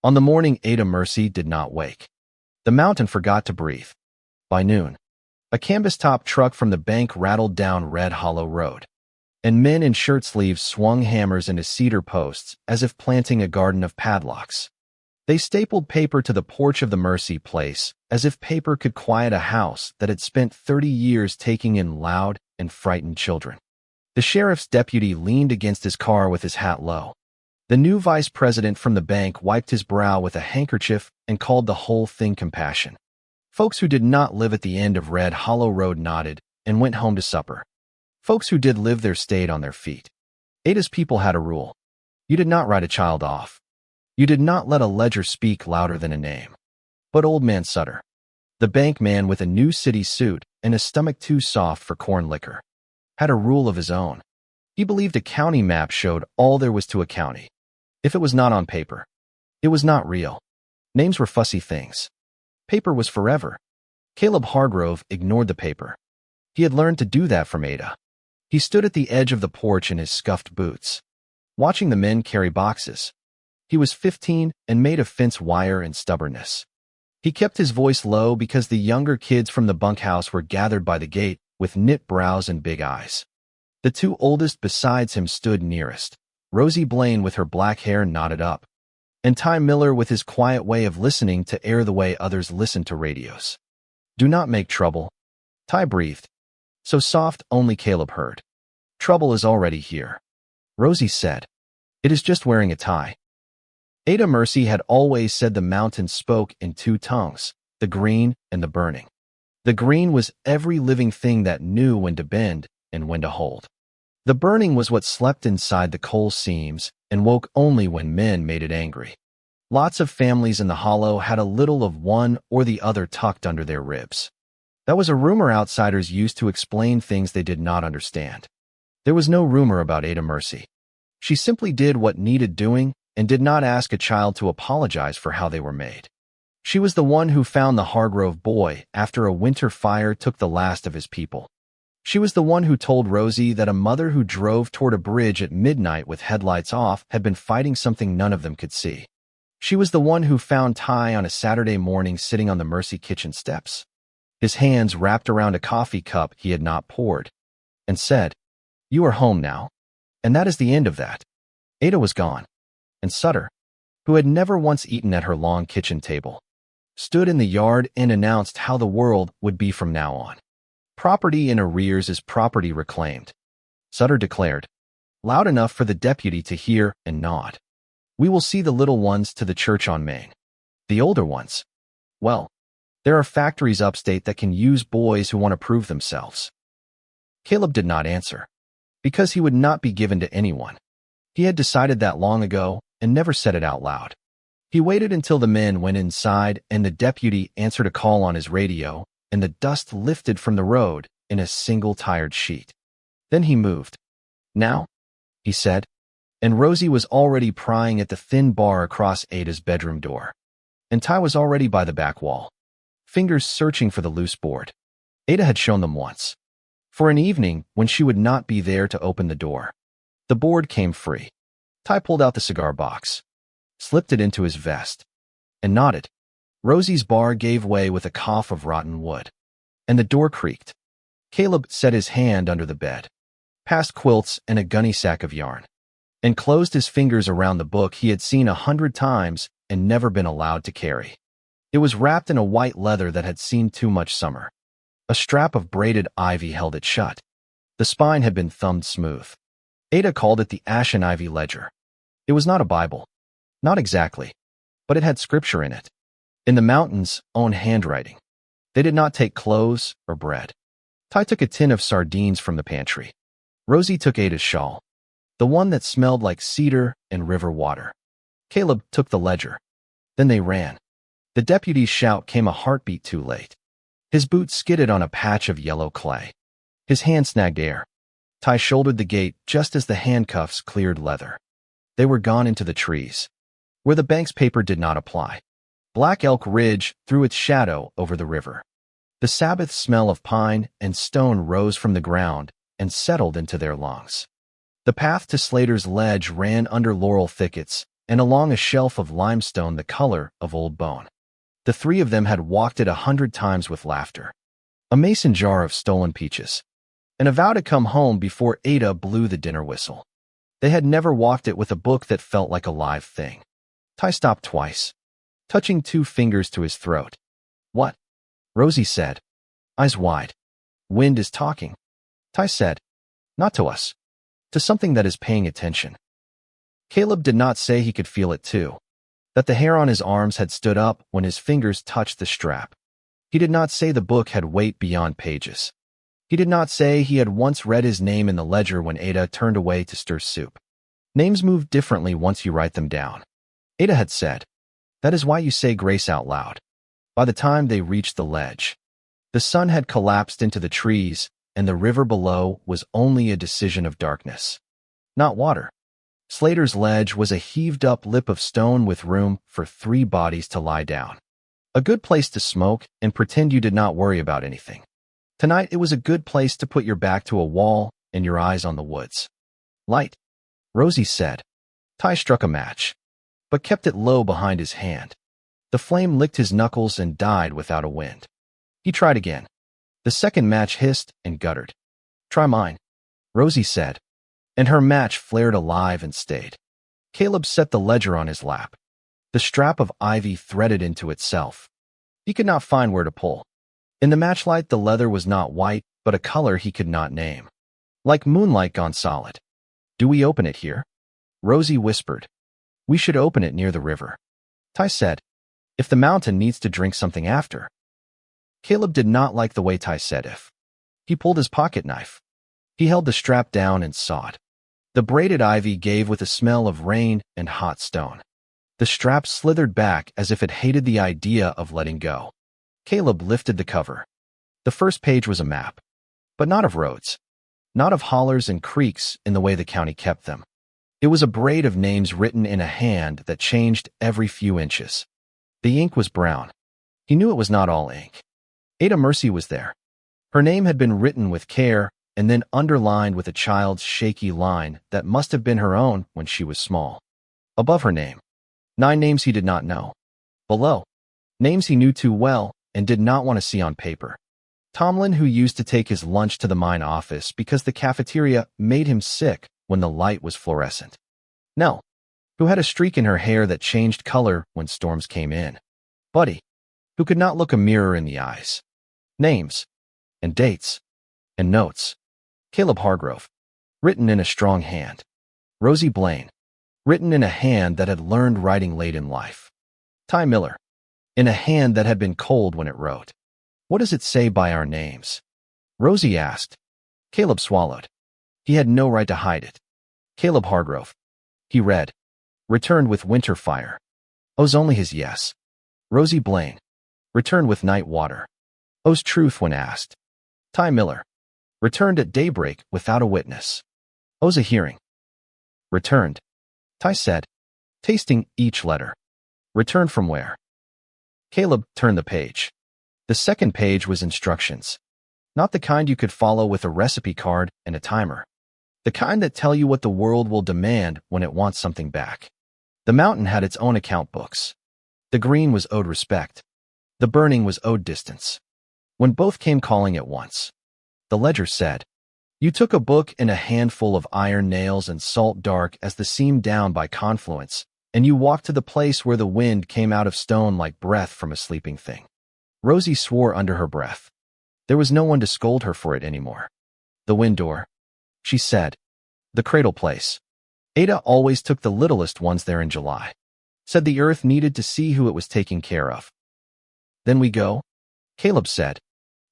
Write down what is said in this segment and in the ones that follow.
On the morning Ada Mercy did not wake. The mountain forgot to breathe. By noon, a canvas-top truck from the bank rattled down Red Hollow Road, and men in shirt sleeves swung hammers into cedar posts as if planting a garden of padlocks. They stapled paper to the porch of the Mercy place, as if paper could quiet a house that had spent 30 years taking in loud and frightened children. The sheriff's deputy leaned against his car with his hat low. The new vice president from the bank wiped his brow with a handkerchief and called the whole thing compassion. Folks who did not live at the end of Red Hollow Road nodded and went home to supper. Folks who did live there stayed on their feet. Ada's people had a rule. You did not write a child off. You did not let a ledger speak louder than a name. But Old Man Sutter, the bank man with a new city suit and a stomach too soft for corn liquor, had a rule of his own. He believed a county map showed all there was to a county. If it was not on paper, it was not real. Names were fussy things. Paper was forever. Caleb Hargrove ignored the paper. He had learned to do that from Ada. He stood at the edge of the porch in his scuffed boots, watching the men carry boxes. He was 15 and made of fence wire and stubbornness. He kept his voice low because the younger kids from the bunkhouse were gathered by the gate with knit brows and big eyes. The two oldest besides him stood nearest. Rosie Blaine with her black hair nodded up, and Ty Miller with his quiet way of listening to air the way others listened to radios. Do not make trouble, Ty breathed, so soft only Caleb heard. Trouble is already here, Rosie said. It is just wearing a tie. Ada Mercy had always said the mountain spoke in two tongues, the green and the burning. The green was every living thing that knew when to bend and when to hold. The burning was what slept inside the coal seams and woke only when men made it angry. Lots of families in the hollow had a little of one or the other tucked under their ribs. That was a rumor outsiders used to explain things they did not understand. There was no rumor about Ada Mercy. She simply did what needed doing and did not ask a child to apologize for how they were made. She was the one who found the Hargrove boy after a winter fire took the last of his people. She was the one who told Rosie that a mother who drove toward a bridge at midnight with headlights off had been fighting something none of them could see. She was the one who found Ty on a Saturday morning sitting on the Mercy kitchen steps, his hands wrapped around a coffee cup he had not poured, and said, "You are home now." And that is the end of that. Ada was gone, and Sutter, who had never once eaten at her long kitchen table, stood in the yard and announced how the world would be from now on. Property in arrears is property reclaimed, Sutter declared, loud enough for the deputy to hear and nod. We will see the little ones to the church on Main. The older ones, well, there are factories upstate that can use boys who want to prove themselves. Caleb did not answer, because he would not be given to anyone. He had decided that long ago and never said it out loud. He waited until the men went inside and the deputy answered a call on his radio, and the dust lifted from the road in a single tired sheet. Then he moved. Now, he said, and Rosie was already prying at the thin bar across Ada's bedroom door. And Ty was already by the back wall, fingers searching for the loose board. Ada had shown them once, for an evening when she would not be there to open the door. The board came free. Ty pulled out the cigar box, slipped it into his vest, and nodded. Rosie's bar gave way with a cough of rotten wood, and the door creaked. Caleb set his hand under the bed, past quilts and a gunny sack of yarn, and closed his fingers around the book he had seen 100 times and never been allowed to carry. It was wrapped in a white leather that had seen too much summer. A strap of braided ivy held it shut. The spine had been thumbed smooth. Ada called it the Ashen Ivy Ledger. It was not a Bible. Not exactly. But it had scripture in it. In the mountains' own handwriting. They did not take clothes or bread. Ty took a tin of sardines from the pantry. Rosie took Ada's shawl, the one that smelled like cedar and river water. Caleb took the ledger. Then they ran. The deputy's shout came a heartbeat too late. His boot skidded on a patch of yellow clay. His hand snagged air. Ty shouldered the gate just as the handcuffs cleared leather. They were gone into the trees, where the bank's paper did not apply. Black Elk Ridge threw its shadow over the river. The Sabbath smell of pine and stone rose from the ground and settled into their lungs. The path to Slater's Ledge ran under laurel thickets, and along a shelf of limestone the color of old bone. The three of them had walked it 100 times with laughter. A mason jar of stolen peaches, and a vow to come home before Ada blew the dinner whistle. They had never walked it with a book that felt like a live thing. Ty stopped twice, touching 2 fingers to his throat. "What?" Rosie said, eyes wide. "Wind is talking," Ty said. "Not to us. To something that is paying attention." Caleb did not say he could feel it too, that the hair on his arms had stood up when his fingers touched the strap. He did not say the book had weight beyond pages. He did not say he had once read his name in the ledger when Ada turned away to stir soup. Names move differently once you write them down. Ada had said, "That is why you say grace out loud." By the time they reached the ledge, the sun had collapsed into the trees, and the river below was only a decision of darkness, not water. Slater's ledge was a heaved-up lip of stone with room for 3 bodies to lie down. A good place to smoke and pretend you did not worry about anything. Tonight it was a good place to put your back to a wall and your eyes on the woods. "Light," Rosie said. Ty struck a match, but kept it low behind his hand. The flame licked his knuckles and died without a wind. He tried again. The second match hissed and guttered. "Try mine," Rosie said, and her match flared alive and stayed. Caleb set the ledger on his lap. The strap of ivy threaded into itself. He could not find where to pull. In the matchlight, the leather was not white, but a color he could not name. Like moonlight gone solid. "Do we open it here?" Rosie whispered. "We should open it near the river," Ty said. "If the mountain needs to drink something after." Caleb did not like the way Ty said if. He pulled his pocket knife. He held the strap down and sawed. The braided ivy gave with a smell of rain and hot stone. The strap slithered back as if it hated the idea of letting go. Caleb lifted the cover. The first page was a map, but not of roads, not of hollers and creeks in the way the county kept them. It was a braid of names written in a hand that changed every few inches. The ink was brown. He knew it was not all ink. Ada Mercy was there. Her name had been written with care and then underlined with a child's shaky line that must have been her own when she was small. Above her name, 9 names he did not know. Below, names he knew too well and did not want to see on paper. Tomlin, who used to take his lunch to the mine office because the cafeteria made him sick when the light was fluorescent. Nell, who had a streak in her hair that changed color when storms came in. Buddy, who could not look a mirror in the eyes. Names, and dates, and notes. Caleb Hargrove, written in a strong hand. Rosie Blaine, written in a hand that had learned writing late in life. Ty Miller, in a hand that had been cold when it wrote. "What does it say by our names?" Rosie asked. Caleb swallowed. He had no right to hide it. Caleb Hargrove. He read. Returned with winter fire. O's only his yes. Rosie Blaine. Returned with night water. O's truth when asked. Ty Miller. Returned at daybreak without a witness. O's a hearing. Returned. Ty said, tasting each letter. Returned from where? Caleb turned the page. The second page was instructions. Not the kind you could follow with a recipe card and a timer. The kind that tell you what the world will demand when it wants something back. The mountain had its own account books. The green was owed respect. The burning was owed distance. When both came calling at once. The ledger said, "You took a book and a handful of iron nails and salt dark as the seam down by confluence, and you walked to the place where the wind came out of stone like breath from a sleeping thing." Rosie swore under her breath. There was no one to scold her for it anymore. "The Winddoor," she said. "The Cradle place. Ada always took the littlest ones there in July. Said the earth needed to see who it was taking care of." "Then we go?" Caleb said,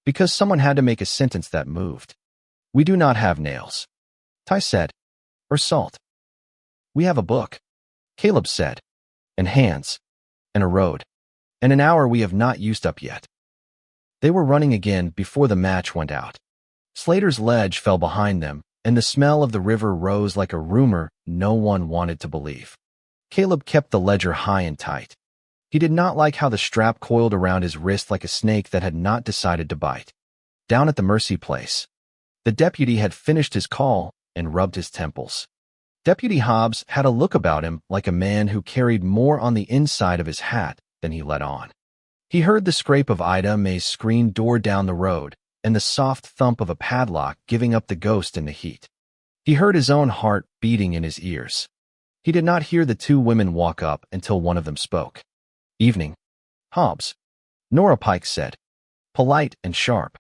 because someone had to make a sentence that moved. "We do not have nails," Ty said, "or salt." "We have a book," Caleb said, "and hands, and a road, and an hour we have not used up yet." They were running again before the match went out. Slater's ledge fell behind them, and the smell of the river rose like a rumor no one wanted to believe. Caleb kept the ledger high and tight. He did not like how the strap coiled around his wrist like a snake that had not decided to bite. Down at the Mercy place, the deputy had finished his call and rubbed his temples. Deputy Hobbs had a look about him like a man who carried more on the inside of his hat than he let on. He heard the scrape of Ida May's screen door down the road and the soft thump of a padlock giving up the ghost in the heat. He heard his own heart beating in his ears. He did not hear the two women walk up until one of them spoke. "Evening, Hobbs," Nora Pike said, polite and sharp.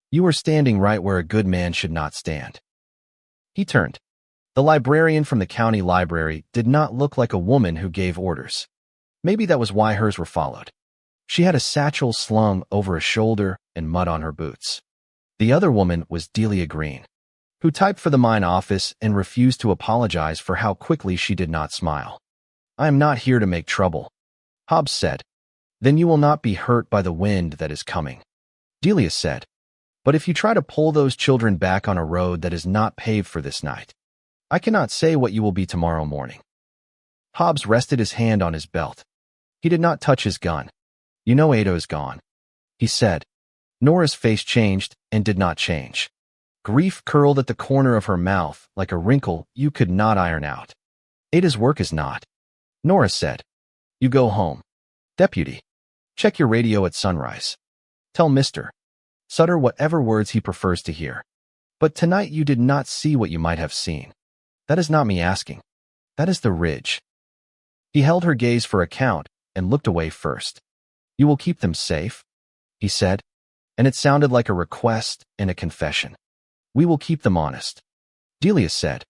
"You are standing right where a good man should not stand." He turned. The librarian from the county library did not look like a woman who gave orders. Maybe that was why hers were followed. She had a satchel slung over a shoulder and mud on her boots. The other woman was Delia Green, who typed for the mine office and refused to apologize for how quickly she did not smile. "I am not here to make trouble," Hobbs said. "Then you will not be hurt by the wind that is coming," Delia said. "But if you try to pull those children back on a road that is not paved for this night, I cannot say what you will be tomorrow morning." Hobbs rested his hand on his belt. He did not touch his gun. "You know Ada is gone," he said. Nora's face changed and did not change. Grief curled at the corner of her mouth like a wrinkle you could not iron out. "Ada's work is not," Nora said. "You go home. Deputy, check your radio at sunrise. Tell Mr. Sutter whatever words he prefers to hear. But tonight you did not see what you might have seen. That is not me asking. That is the ridge." He held her gaze for a count and looked away first. "You will keep them safe?" he said, and it sounded like a request and a confession. "We will keep them honest," Delia said.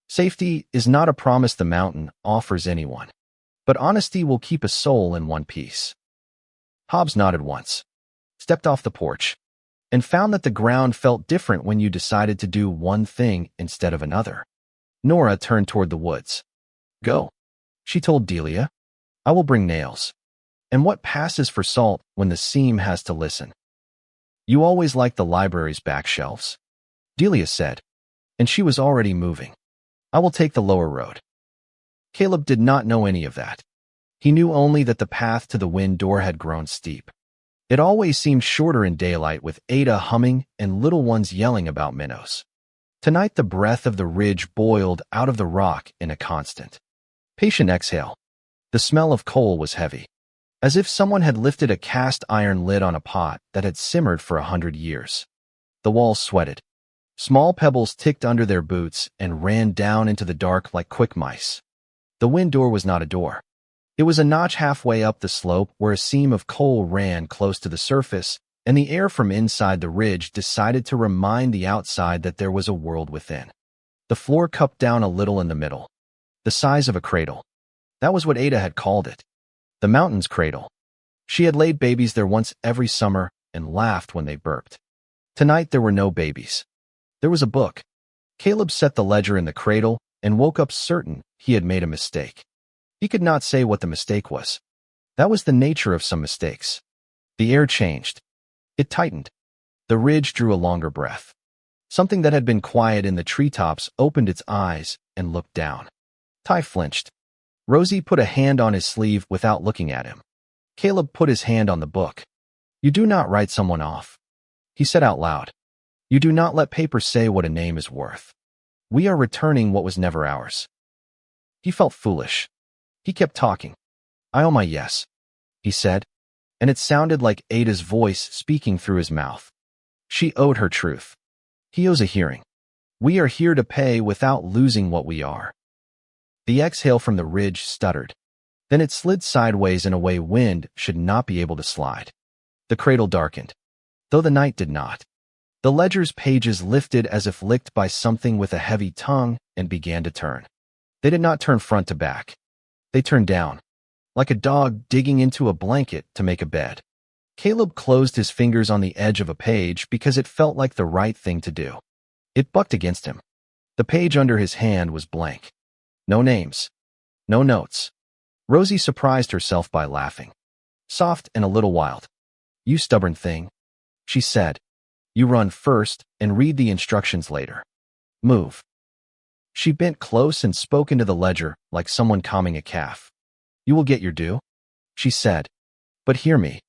"Safety is not a promise the mountain offers anyone, but honesty will keep a soul in one piece." Hobbs nodded once, stepped off the porch, and found that the ground felt different when you decided to do one thing instead of another. Nora turned toward the woods. "Go," she told Delia. "I will bring nails. And what passes for salt when the seam has to listen?" "You always liked the library's back shelves," Delia said, and she was already moving. "I will take the lower road." Caleb did not know any of that. He knew only that the path to the Winddoor had grown steep. It always seemed shorter in daylight with Ada humming and little ones yelling about minnows. Tonight the breath of the ridge boiled out of the rock in a constant, patient exhale. The smell of coal was heavy, as if someone had lifted a cast iron lid on a pot that had simmered for 100 years. The walls sweated. Small pebbles ticked under their boots and ran down into the dark like quick mice. The Winddoor was not a door. It was a notch halfway up the slope where a seam of coal ran close to the surface, and the air from inside the ridge decided to remind the outside that there was a world within. The floor cupped down a little in the middle, the size of a cradle. That was what Ada had called it. The mountain's cradle. She had laid babies there once every summer and laughed when they burped. Tonight there were no babies. There was a book. Caleb set the ledger in the cradle and woke up certain he had made a mistake. He could not say what the mistake was. That was the nature of some mistakes. The air changed. It tightened. The ridge drew a longer breath. Something that had been quiet in the treetops opened its eyes and looked down. Ty flinched. Rosie put a hand on his sleeve without looking at him. Caleb put his hand on the book. "You do not write someone off," he said out loud. "You do not let paper say what a name is worth. We are returning what was never ours." He felt foolish. He kept talking. "I owe my yes," he said, and it sounded like Ada's voice speaking through his mouth. She owed her truth. He owes a hearing. We are here to pay without losing what we are. The exhale from the ridge stuttered. Then it slid sideways in a way wind should not be able to slide. The cradle darkened, though the night did not. The ledger's pages lifted as if licked by something with a heavy tongue and began to turn. They did not turn front to back. They turned down, like a dog digging into a blanket to make a bed. Caleb closed his fingers on the edge of a page because it felt like the right thing to do. It bucked against him. The page under his hand was blank. No names. No notes. Rosie surprised herself by laughing. Soft and a little wild. "You stubborn thing," she said. "You run first and read the instructions later. Move." She bent close and spoke into the ledger like someone calming a calf. "You will get your due," she said. "But hear me.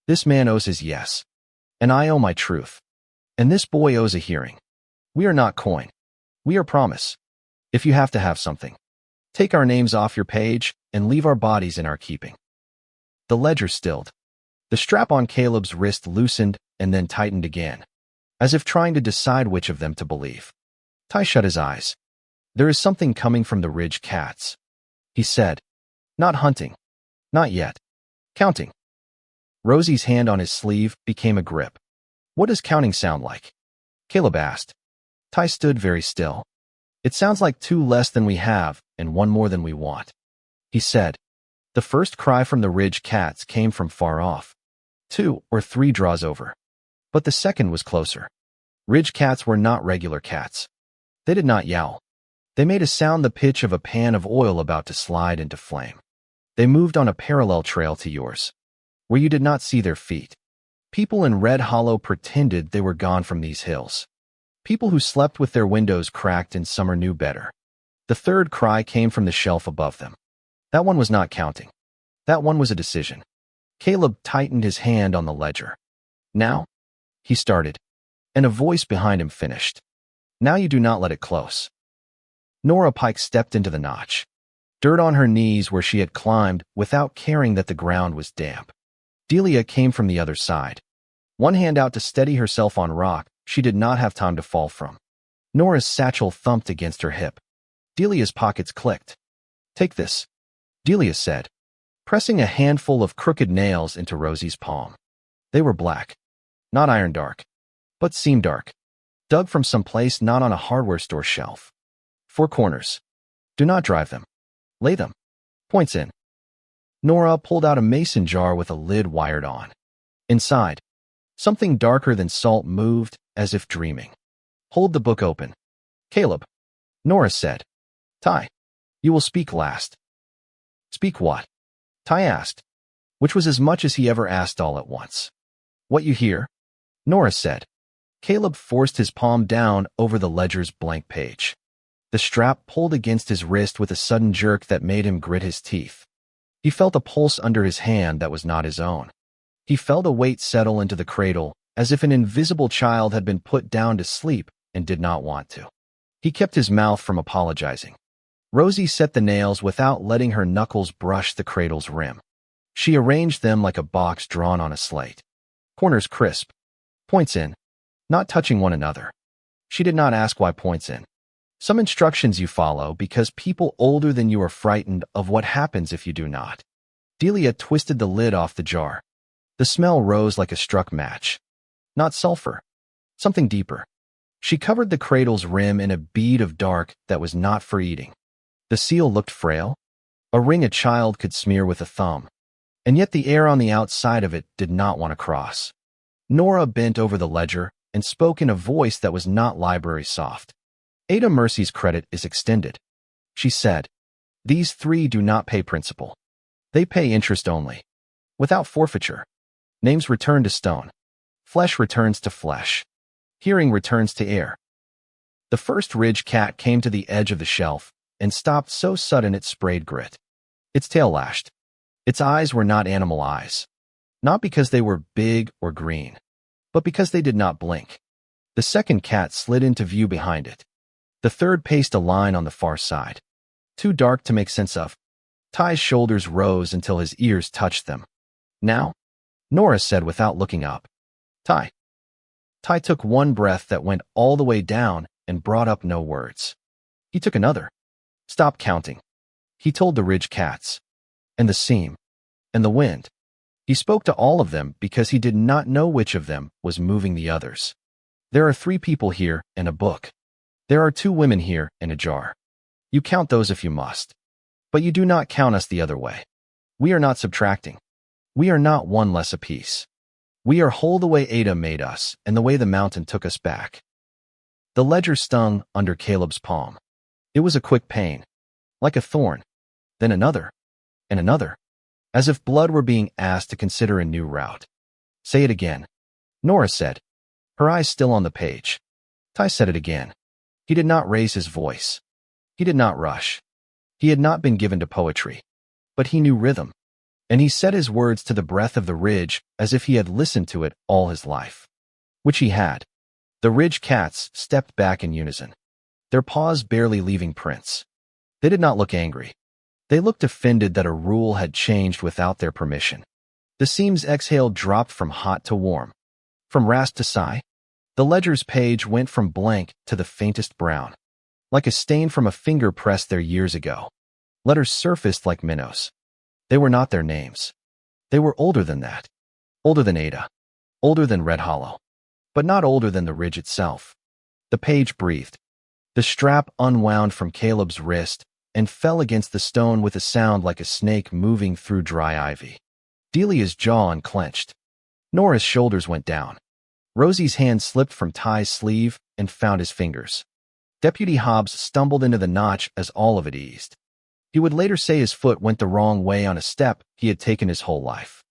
This man owes his yes. And I owe my truth. And this boy owes a hearing. We are not coin. We are promise. If you have to have something, take our names off your page and leave our bodies in our keeping. The ledger stilled. The strap on Caleb's wrist loosened and then tightened again, as if trying to decide which of them to believe. Ty shut his eyes. There is something coming from the ridge cats, he said. Not hunting. Not yet. Counting. Rosie's hand on his sleeve became a grip. What does counting sound like? Caleb asked. Ty stood very still. It sounds like 2 less than we have and 1 more than we want, he said. The first cry from the ridge cats came from far off. 2 or 3 draws over. But the second was closer. Ridge cats were not regular cats. They did not yowl. They made a sound the pitch of a pan of oil about to slide into flame. They moved on a parallel trail to yours, where you did not see their feet. People in Red Hollow pretended they were gone from these hills. People who slept with their windows cracked in summer knew better. The third cry came from the shelf above them. That one was not counting. That one was a decision. Caleb tightened his hand on the ledger. Now, he started, and a voice behind him finished. Now you do not let it close. Nora Pike stepped into the notch. Dirt on her knees where she had climbed without caring that the ground was damp. Delia came from the other side. One hand out to steady herself on rock she did not have time to fall from. Nora's satchel thumped against her hip. Delia's pockets clicked. Take this, Delia said, pressing a handful of crooked nails into Rosie's palm. They were black. Not iron dark, but seam dark. Dug from some place not on a hardware store shelf. 4 corners. Do not drive them. Lay them. Points in. Nora pulled out a mason jar with a lid wired on. Inside, something darker than salt moved, as if dreaming. Hold the book open. Caleb, Nora said. Ty, you will speak last. Speak what? Ty asked, which was as much as he ever asked all at once. What you hear? Nora said. Caleb forced his palm down over the ledger's blank page. The strap pulled against his wrist with a sudden jerk that made him grit his teeth. He felt a pulse under his hand that was not his own. He felt a weight settle into the cradle, as if an invisible child had been put down to sleep and did not want to. He kept his mouth from apologizing. Rosie set the nails without letting her knuckles brush the cradle's rim. She arranged them like a box drawn on a slate. Corners crisp. Points in. Not touching one another. She did not ask why points in. Some instructions you follow because people older than you are frightened of what happens if you do not. Delia twisted the lid off the jar. The smell rose like a struck match. Not sulfur. Something deeper. She covered the cradle's rim in a bead of dark that was not for eating. The seal looked frail. A ring a child could smear with a thumb. And yet the air on the outside of it did not want to cross. Nora bent over the ledger and spoke in a voice that was not library soft. Ada Mercy's credit is extended, she said. These 3 do not pay principal. They pay interest only. Without forfeiture. Names return to stone. Flesh returns to flesh. Hearing returns to air. The first ridge cat came to the edge of the shelf and stopped so sudden it sprayed grit. Its tail lashed. Its eyes were not animal eyes. Not because they were big or green, but because they did not blink. The second cat slid into view behind it. The third paced a line on the far side. Too dark to make sense of. Ty's shoulders rose until his ears touched them. Now? Nora said without looking up. Ty. Ty took one breath that went all the way down and brought up no words. He took another. Stop counting. He told the ridge cats. And the seam. And the wind. He spoke to all of them because he did not know which of them was moving the others. There are 3 people here and a book. There are 2 women here and a jar. You count those if you must. But you do not count us the other way. We are not subtracting. We are not 1 less apiece. We are whole the way Ada made us and the way the mountain took us back. The ledger stung under Caleb's palm. It was a quick pain, like a thorn, then another, and another, as if blood were being asked to consider a new route. Say it again, Nora said, her eyes still on the page. Ty said it again. He did not raise his voice. He did not rush. He had not been given to poetry, but he knew rhythm, and he said his words to the breath of the ridge as if he had listened to it all his life, which he had. The ridge cats stepped back in unison. their paws barely leaving prints. They did not look angry. They looked offended that a rule had changed without their permission. The seam's exhale dropped from hot to warm. From rasp to sigh, the ledger's page went from blank to the faintest brown. Like a stain from a finger pressed there years ago. Letters surfaced like minnows. They were not their names. They were older than that. Older than Ada. Older than Red Hollow. But not older than the ridge itself. The page breathed. The strap unwound from Caleb's wrist and fell against the stone with a sound like a snake moving through dry ivy. Delia's jaw unclenched. Nora's shoulders went down. Rosie's hand slipped from Ty's sleeve and found his fingers. Deputy Hobbs stumbled into the notch as all of it eased. He would later say his foot went the wrong way on a step he had taken his whole life.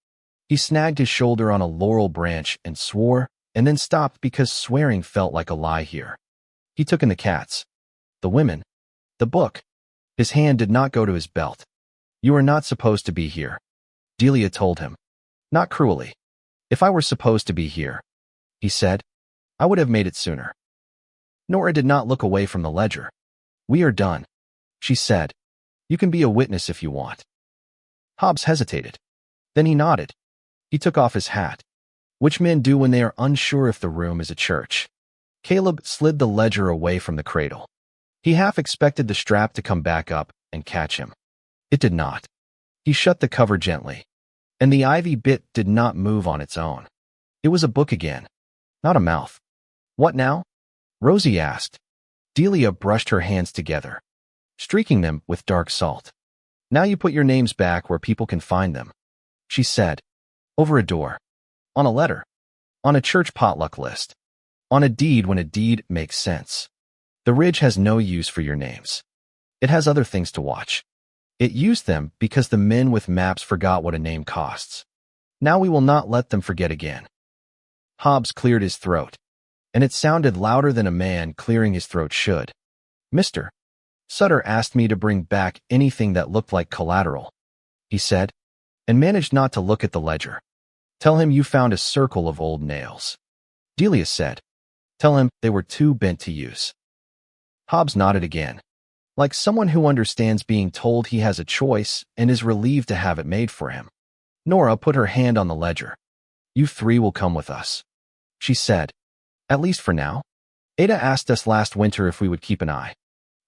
He snagged his shoulder on a laurel branch and swore, and then stopped because swearing felt like a lie here. He took in the cats, the women, the book. His hand did not go to his belt. "You are not supposed to be here," Delia told him. Not cruelly. "If I were supposed to be here," he said, "I would have made it sooner." Nora did not look away from the ledger. "We are done," she said. "You can be a witness if you want." Hobbs hesitated. Then he nodded. He took off his hat, which men do when they are unsure if the room is a church. Caleb slid the ledger away from the cradle. He half expected the strap to come back up and catch him. It did not. He shut the cover gently, and the ivy bit did not move on its own. It was a book again, not a mouth. "What now?" Rosie asked. Delia brushed her hands together, streaking them with dark salt. "Now you put your names back where people can find them," she said. "Over a door. On a letter. On a church potluck list. On a deed when a deed makes sense. The ridge has no use for your names. It has other things to watch. It used them because the men with maps forgot what a name costs. Now we will not let them forget again." Hobbs cleared his throat, and it sounded louder than a man clearing his throat should. "Mr. Sutter asked me to bring back anything that looked like collateral," he said, and managed not to look at the ledger. "Tell him you found a circle of old nails." Delia said, "Tell him they were too bent to use." Hobbs nodded again, like someone who understands being told he has a choice and is relieved to have it made for him. Nora put her hand on the ledger. "You three will come with us," she said. "At least for now. Ada asked us last winter if we would keep an eye.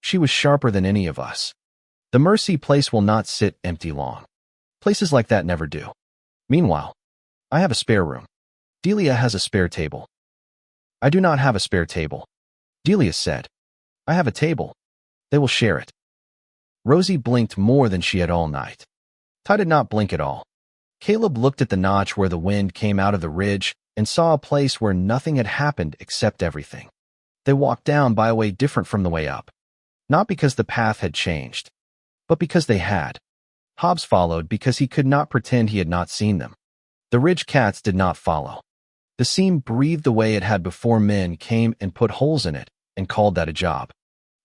She was sharper than any of us. The Mercy place will not sit empty long. Places like that never do. Meanwhile, I have a spare room. Delia has a spare table." "I do not have a spare table," Delia said. "I have a table. They will share it." Rosie blinked more than she had all night. Ty did not blink at all. Caleb looked at the notch where the wind came out of the ridge and saw a place where nothing had happened except everything. They walked down by a way different from the way up. Not because the path had changed, but because they had. Hobbs followed because he could not pretend he had not seen them. The ridge cats did not follow. The seam breathed the way it had before men came and put holes in it and called that a job.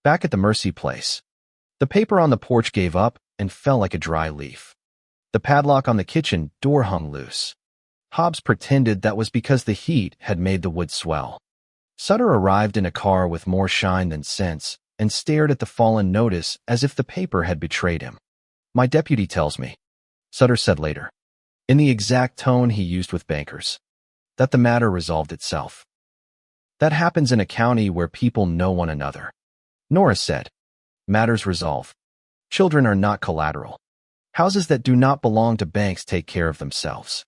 Back at the Mercy place, the paper on the porch gave up and fell like a dry leaf. The padlock on the kitchen door hung loose. Hobbs pretended that was because the heat had made the wood swell. Sutter arrived in a car with more shine than sense and stared at the fallen notice as if the paper had betrayed him. "My deputy tells me," Sutter said later, in the exact tone he used with bankers, "that the matter resolved itself. That happens in a county where people know one another." Nora said, "Matters resolve. Children are not collateral. Houses that do not belong to banks take care of themselves."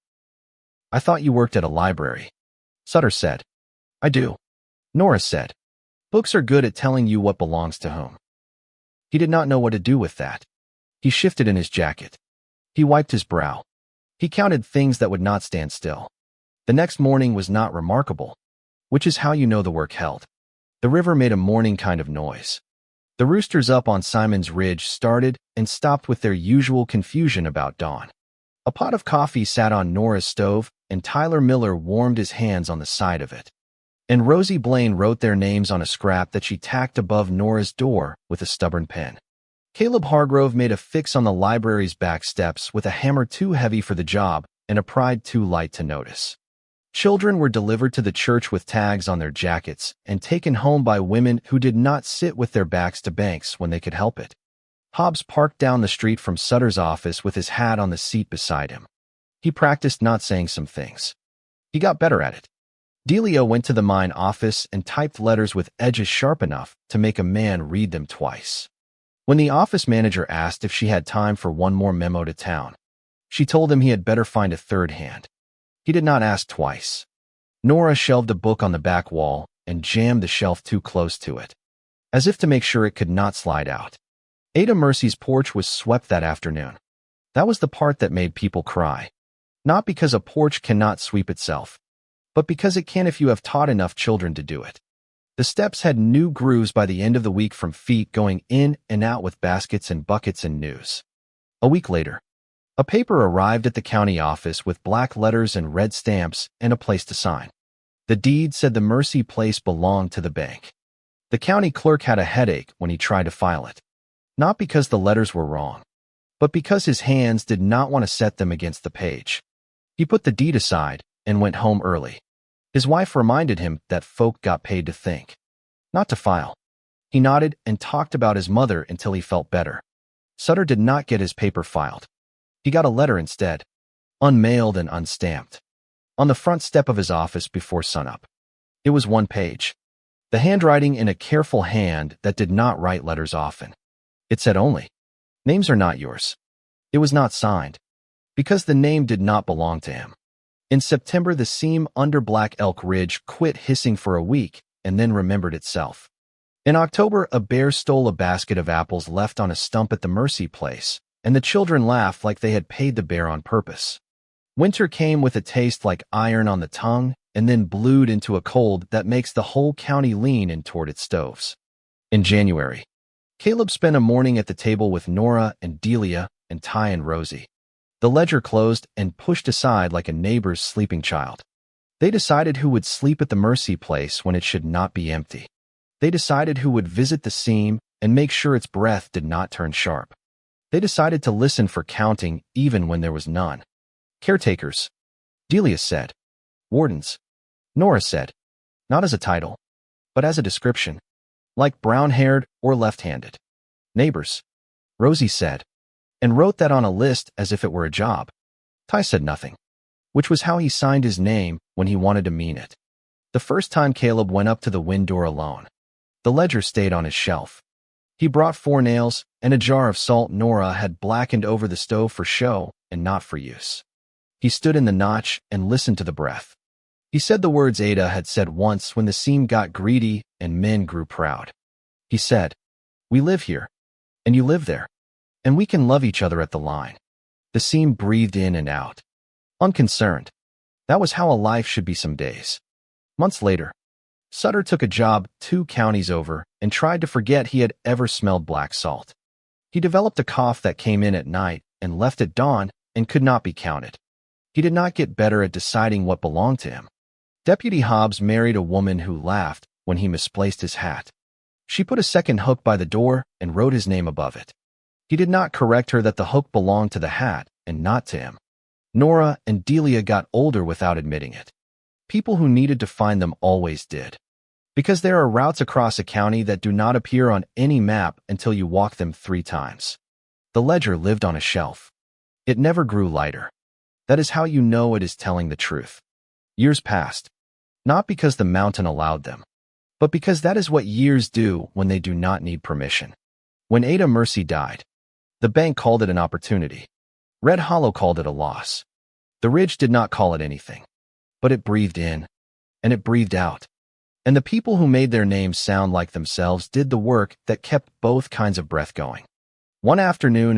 "I thought you worked at a library," Sutter said. "I do," Nora said. "Books are good at telling you what belongs to whom." He did not know what to do with that. He shifted in his jacket. He wiped his brow. He counted things that would not stand still. The next morning was not remarkable, which is how you know the work held. The river made a morning kind of noise. The roosters up on Simon's Ridge started and stopped with their usual confusion about dawn. A pot of coffee sat on Nora's stove, and Tyler Miller warmed his hands on the side of it. And Rosie Blaine wrote their names on a scrap that she tacked above Nora's door with a stubborn pen. Caleb Hargrove made a fix on the library's back steps with a hammer too heavy for the job and a pride too light to notice. Children were delivered to the church with tags on their jackets and taken home by women who did not sit with their backs to banks when they could help it. Hobbs parked down the street from Sutter's office with his hat on the seat beside him. He practiced not saying some things. He got better at it. Delia went to the mine office and typed letters with edges sharp enough to make a man read them twice. When the office manager asked if she had time for one more memo to town, she told him he had better find a third hand. He did not ask twice. Nora shelved a book on the back wall and jammed the shelf too close to it, as if to make sure it could not slide out. Ada Mercy's porch was swept that afternoon. That was the part that made people cry. Not because a porch cannot sweep itself, but because it can if you have taught enough children to do it. The steps had new grooves by the end of the week from feet going in and out with baskets and buckets and news. A week later, a paper arrived at the county office with black letters and red stamps and a place to sign. The deed said the Mercy place belonged to the bank. The county clerk had a headache when he tried to file it. Not because the letters were wrong, but because his hands did not want to set them against the page. He put the deed aside and went home early. His wife reminded him that folk got paid to think, not to file. He nodded and talked about his mother until he felt better. Sutter did not get his paper filed. He got a letter instead, unmailed and unstamped, on the front step of his office before sunup. It was one page, the handwriting in a careful hand that did not write letters often. It said only, "Names are not yours." It was not signed, because the name did not belong to him. In September, the seam under Black Elk Ridge quit hissing for a week and then remembered itself. In October, a bear stole a basket of apples left on a stump at the Mercy place, and the children laughed like they had paid the bear on purpose. Winter came with a taste like iron on the tongue and then blued into a cold that makes the whole county lean in toward its stoves. In January, Caleb spent a morning at the table with Nora and Delia and Ty and Rosie. The ledger closed and pushed aside like a neighbor's sleeping child. They decided who would sleep at the Mercy place when it should not be empty. They decided who would visit the seam and make sure its breath did not turn sharp. They decided to listen for counting even when there was none. Caretakers, Delia said. Wardens, Nora said. Not as a title, but as a description. Like brown-haired or left-handed. Neighbors, Rosie said, and wrote that on a list as if it were a job. Ty said nothing, which was how he signed his name when he wanted to mean it. The first time Caleb went up to the Winddoor alone, the ledger stayed on his shelf. He brought 4 nails and a jar of salt Nora had blackened over the stove for show and not for use. He stood in the notch and listened to the breath. He said the words Ada had said once when the seam got greedy and men grew proud. He said, "We live here, and you live there, and we can love each other at the line." The seam breathed in and out, unconcerned. That was how a life should be some days. Months later, Sutter took a job 2 counties over and tried to forget he had ever smelled black salt. He developed a cough that came in at night and left at dawn and could not be counted. He did not get better at deciding what belonged to him. Deputy Hobbs married a woman who laughed when he misplaced his hat. She put a second hook by the door and wrote his name above it. He did not correct her that the hook belonged to the hat and not to him. Nora and Delia got older without admitting it. People who needed to find them always did. Because there are routes across a county that do not appear on any map until you walk them 3 times. The ledger lived on a shelf. It never grew lighter. That is how you know it is telling the truth. Years passed. Not because the mountain allowed them, but because that is what years do when they do not need permission. When Ada Mercy died, the bank called it an opportunity. Red Hollow called it a loss. The Ridge did not call it anything, but it breathed in, and it breathed out. And the people who made their names sound like themselves did the work that kept both kinds of breath going. One afternoon